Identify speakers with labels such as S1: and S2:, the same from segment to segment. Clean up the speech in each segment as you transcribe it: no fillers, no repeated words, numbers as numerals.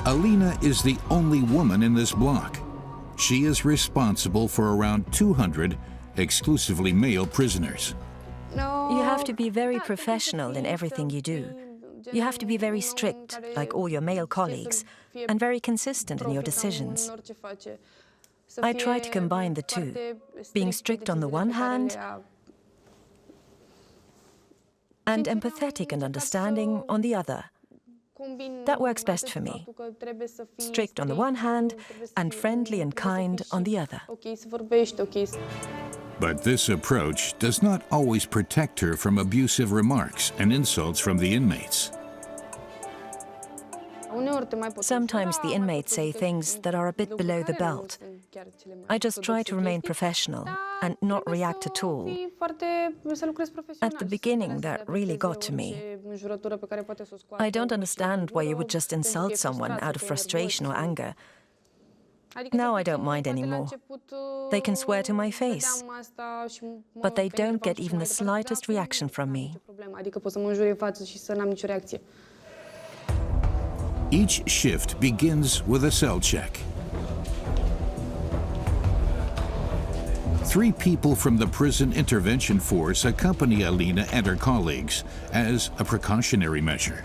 S1: Alina is the only woman in this block. She is responsible for around 200 exclusively male prisoners.
S2: You have to be very professional in everything you do. You have to be very strict, like all your male colleagues, and very consistent in your decisions. I try to combine the two, being strict on the one hand and empathetic and understanding on the other. That works best for me. Strict on the one hand and friendly and kind on the other.
S1: But this approach does not always protect her from abusive remarks and insults from the inmates.
S2: Sometimes the inmates say things that are a bit below the belt. I just try to remain professional and not react at all. At the beginning, that really got to me. I don't understand why you would just insult someone out of frustration or anger. Now I don't mind anymore. They can swear to my face, but they don't get even the slightest reaction from me.
S1: Each shift begins with a cell check. 3 people from the prison intervention force accompany Alina and her colleagues as a precautionary measure.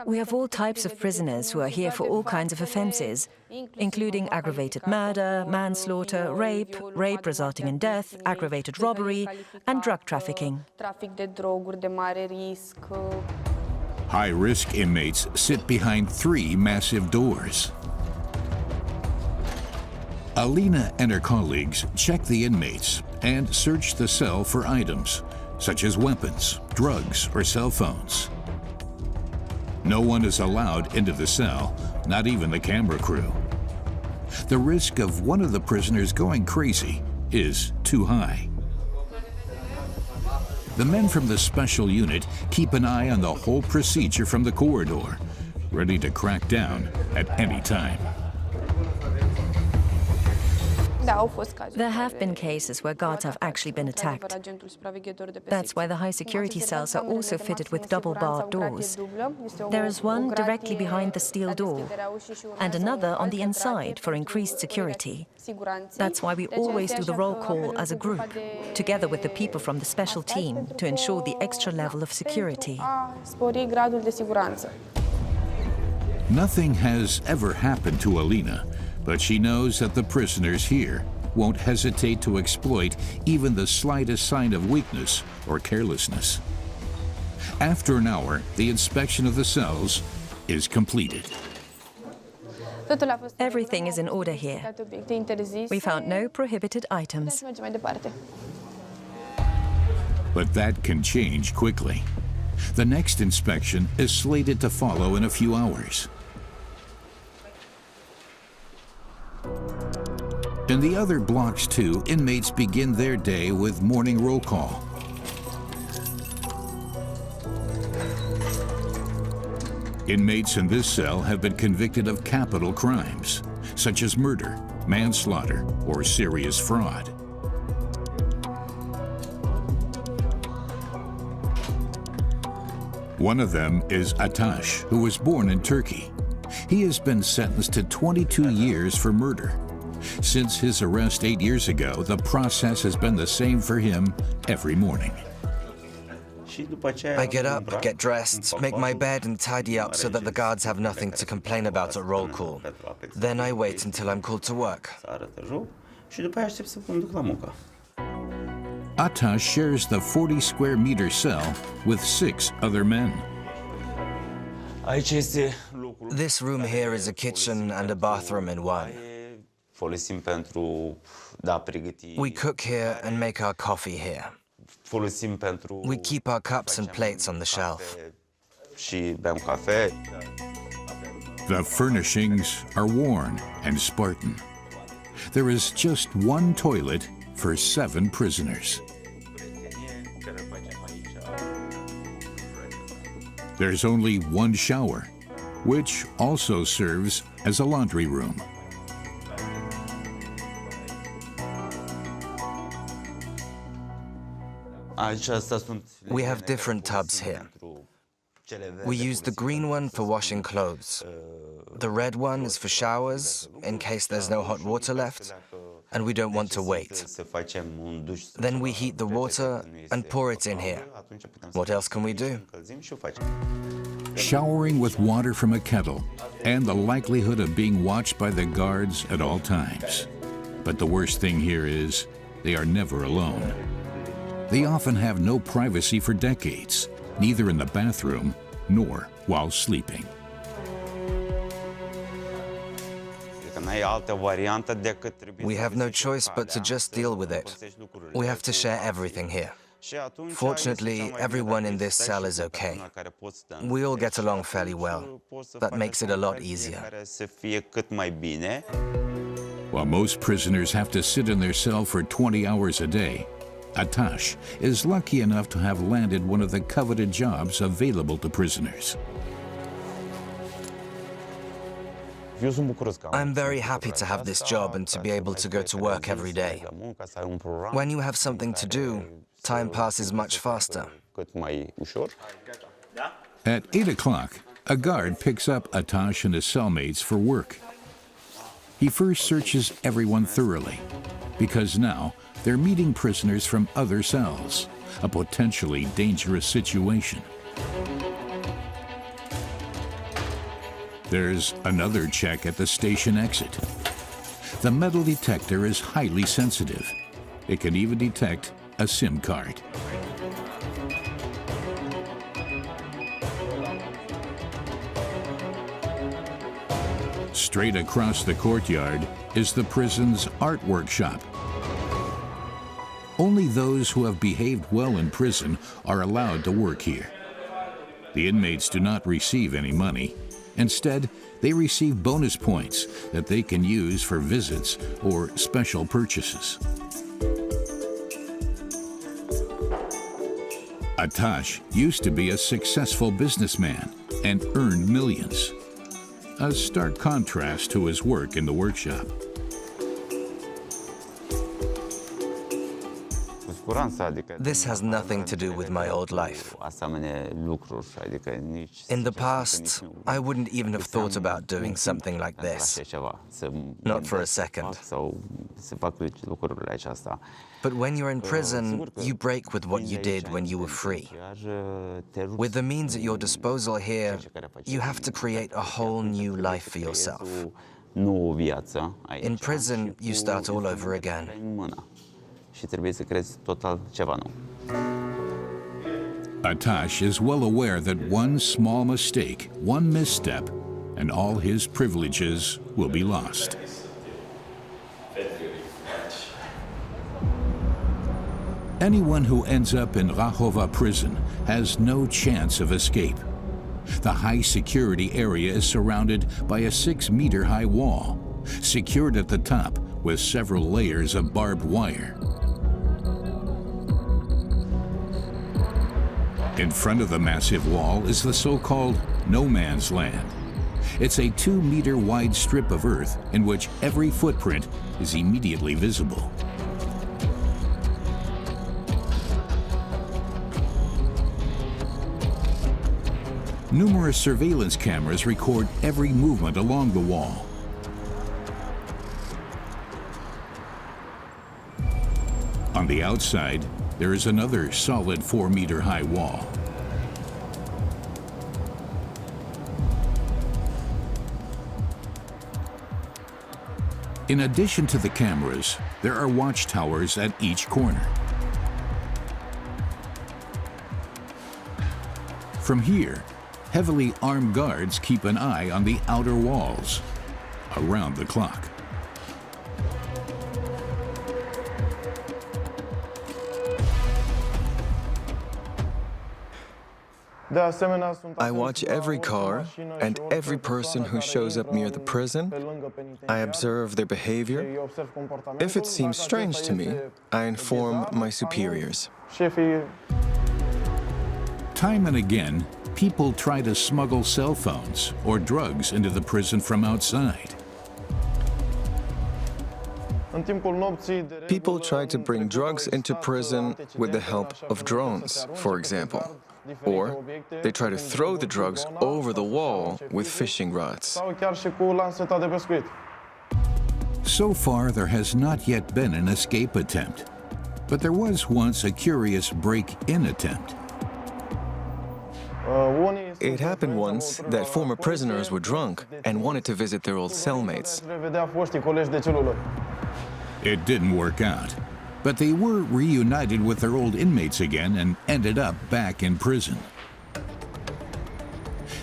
S2: We have all types of prisoners who are here for all kinds of offenses, including aggravated murder, manslaughter, rape resulting in death, aggravated robbery, and drug trafficking.
S1: High-risk inmates sit behind 3 massive doors. Alina and her colleagues check the inmates and search the cell for items, such as weapons, drugs, or cell phones. No one is allowed into the cell, not even the camera crew. The risk of one of the prisoners going crazy is too high. The men from the special unit keep an eye on the whole procedure from the corridor, ready to crack down at any time.
S2: There have been cases where guards have actually been attacked. That's why the high security cells are also fitted with double-barred doors. There is one directly behind the steel door and another on the inside for increased security. That's why we always do the roll call as a group, together with the people from the special team, to ensure the extra level of security.
S1: Nothing has ever happened to Alina, but she knows that the prisoners here won't hesitate to exploit even the slightest sign of weakness or carelessness. After an hour, the inspection of the cells is completed.
S2: Everything is in order here. We found no prohibited items.
S1: But that can change quickly. The next inspection is slated to follow in a few hours. In the other blocks, too, inmates begin their day with morning roll call. Inmates in this cell have been convicted of capital crimes, such as murder, manslaughter, or serious fraud. One of them is Atash, who was born in Turkey. He has been sentenced to 22 years for murder. Since his arrest 8 years ago, the process has been the same for him every morning.
S3: I get up, get dressed, make my bed and tidy up so that the guards have nothing to complain about at roll call. Then I wait until I'm called to work.
S1: Atash shares the 40 square meter cell with 6 other men.
S3: This room here is a kitchen and a bathroom in one. We cook here and make our coffee here. We keep our cups and plates on the shelf.
S1: The furnishings are worn and Spartan. There is just one toilet for 7 prisoners. There's only one shower, which also serves as a laundry room.
S3: We have different tubs here. We use the green one for washing clothes. The red one is for showers, in case there's no hot water left, and we don't want to wait. Then we heat the water and pour it in here. What else can we do?
S1: Showering with water from a kettle, and the likelihood of being watched by the guards at all times. But the worst thing here is, they are never alone. They often have no privacy for decades, neither in the bathroom nor while sleeping.
S3: We have no choice but to just deal with it. We have to share everything here. Fortunately, everyone in this cell is okay. We all get along fairly well. That makes it a lot easier.
S1: While most prisoners have to sit in their cell for 20 hours a day, Atash is lucky enough to have landed one of the coveted jobs available to prisoners.
S3: I'm very happy to have this job and to be able to go to work every day. When you have something to do, time passes much faster.
S1: At 8 o'clock, a guard picks up Atash and his cellmates for work. He first searches everyone thoroughly, because now they're meeting prisoners from other cells, a potentially dangerous situation. There's another check at the station exit. The metal detector is highly sensitive. It can even detect a SIM card. Straight across the courtyard is the prison's art workshop. Only those who have behaved well in prison are allowed to work here. The inmates do not receive any money. Instead, they receive bonus points that they can use for visits or special purchases. Atash used to be a successful businessman and earned millions. A stark contrast to his work in the workshop.
S3: This has nothing to do with my old life. In the past, I wouldn't even have thought about doing something like this. Not for a second. But when you're in prison, you break with what you did when you were free. With the means at your disposal here, you have to create a whole new life for yourself. In prison, you start all over again.
S1: Atash is well aware that one small mistake, one misstep, and all his privileges will be lost. Anyone who ends up in Rahova Prison has no chance of escape. The high security area is surrounded by a 6-meter-high wall, secured at the top with several layers of barbed wire. In front of the massive wall is the so-called no man's land. It's a 2-meter wide strip of earth in which every footprint is immediately visible. Numerous surveillance cameras record every movement along the wall. On the outside, there is another solid 4-meter-high wall. In addition to the cameras, there are watchtowers at each corner. From here, heavily armed guards keep an eye on the outer walls, around the clock.
S4: I watch every car and every person who shows up near the prison. I observe their behavior. If it seems strange to me, I inform my superiors.
S1: Time and again, people try to smuggle cell phones or drugs into the prison from outside.
S4: People try to bring drugs into prison with the help of drones, for example. Or they try to throw the drugs over the wall with fishing rods.
S5: Sau chiar și cu lanseta de pescuit.
S1: So far, there has not yet been an escape attempt, but there was once a curious break-in attempt.
S4: It happened once that former prisoners were drunk and wanted to visit their old cellmates.
S1: It didn't work out, but they were reunited with their old inmates again and ended up back in prison.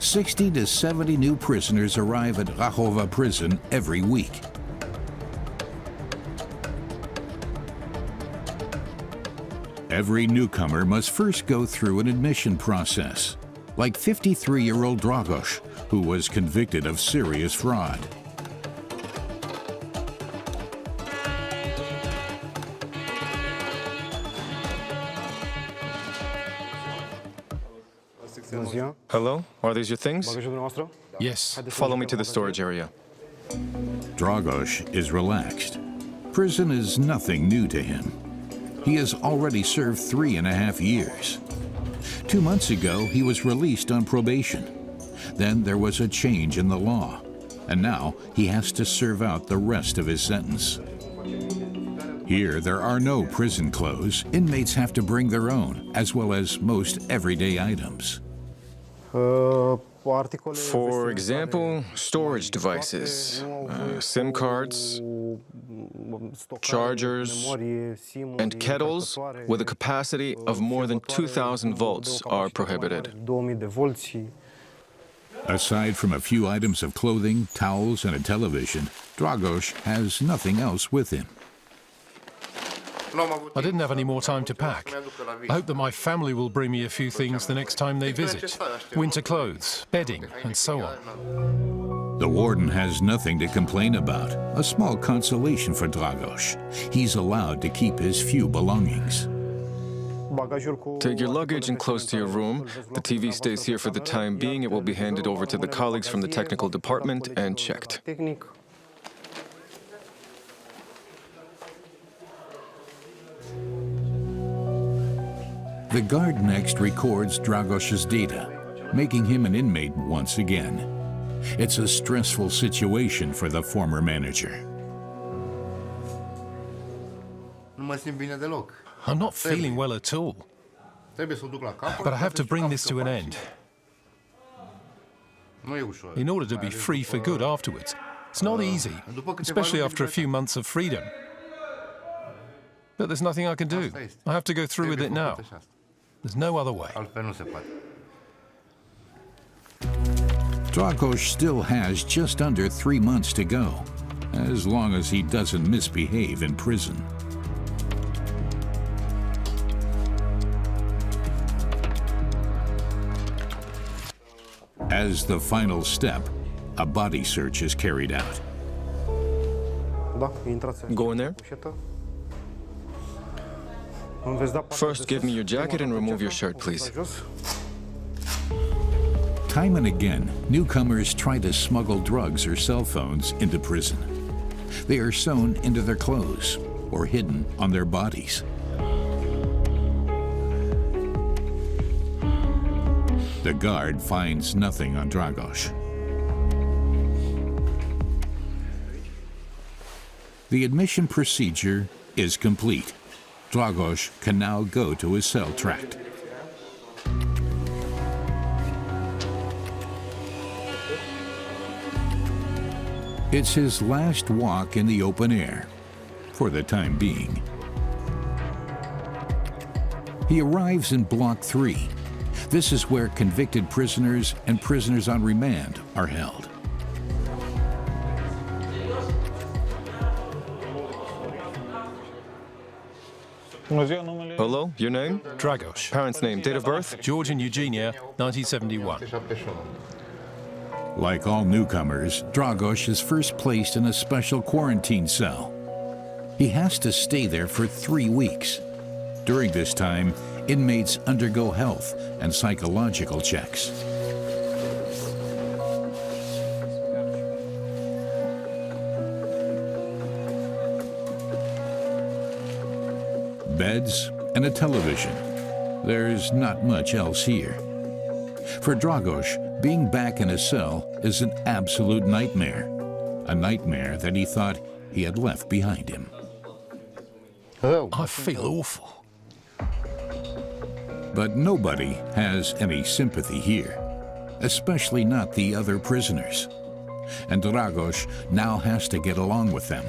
S1: 60 to 70 new prisoners arrive at Rahova Prison every week. Every newcomer must first go through an admission process, like 53-year-old Dragosch, who was convicted of serious fraud.
S4: Hello? Are these your things?
S6: Yes.
S4: Follow me to the storage area.
S1: Dragosch is relaxed. Prison is nothing new to him. He has already served 3.5 years. 2 months ago, he was released on probation. Then there was a change in the law, and now he has to serve out the rest of his sentence. Here, there are no prison clothes. Inmates have to bring their own, as well as most everyday items.
S4: For example, storage devices, SIM cards, chargers, and kettles with a capacity of more than 2,000 volts are prohibited.
S1: Aside from a few items of clothing, towels, and a television, Dragosch has nothing else with him.
S6: I didn't have any more time to pack. I hope that my family will bring me a few things the next time they visit. Winter clothes, bedding, and so on.
S1: The warden has nothing to complain about, a small consolation for Dragosch. He's allowed to keep his few belongings.
S4: Take your luggage and close to your room. The TV stays here for the time being. It will be handed over to the colleagues from the technical department and checked.
S1: The guard next records Dragosch's data, making him an inmate once again. It's a stressful situation for the former manager.
S6: I'm not feeling well at all, but I have to bring this to an end. In order to be free for good afterwards. It's not easy, especially after a few months of freedom. But there's nothing I can do. I have to go through with it now. There's no other way.
S1: Dragosch still has just under 3 months to go, as long as he doesn't misbehave in prison. As the final step, a body search is carried out.
S4: Go in there. First, give me your jacket and remove your shirt, please.
S1: Time and again, newcomers try to smuggle drugs or cell phones into prison. They are sewn into their clothes or hidden on their bodies. The guard finds nothing on Dragosch. The admission procedure is complete. Dragosch can now go to his cell tract. It's his last walk in the open air, for the time being. He arrives in Block 3. This is where convicted prisoners and prisoners on remand are held.
S4: Hello, your name?
S6: Dragosch.
S4: Parents' name, date of birth?
S6: George and Eugenia, 1971.
S1: Like all newcomers, Dragosch is first placed in a special quarantine cell. He has to stay there for 3 weeks. During this time, inmates undergo health and psychological checks. Beds and a television. There's not much else here. For Dragosch, being back in a cell is an absolute nightmare. A nightmare that he thought he had left behind him.
S6: I feel awful.
S1: But nobody has any sympathy here, especially not the other prisoners. And Dragosch now has to get along with them.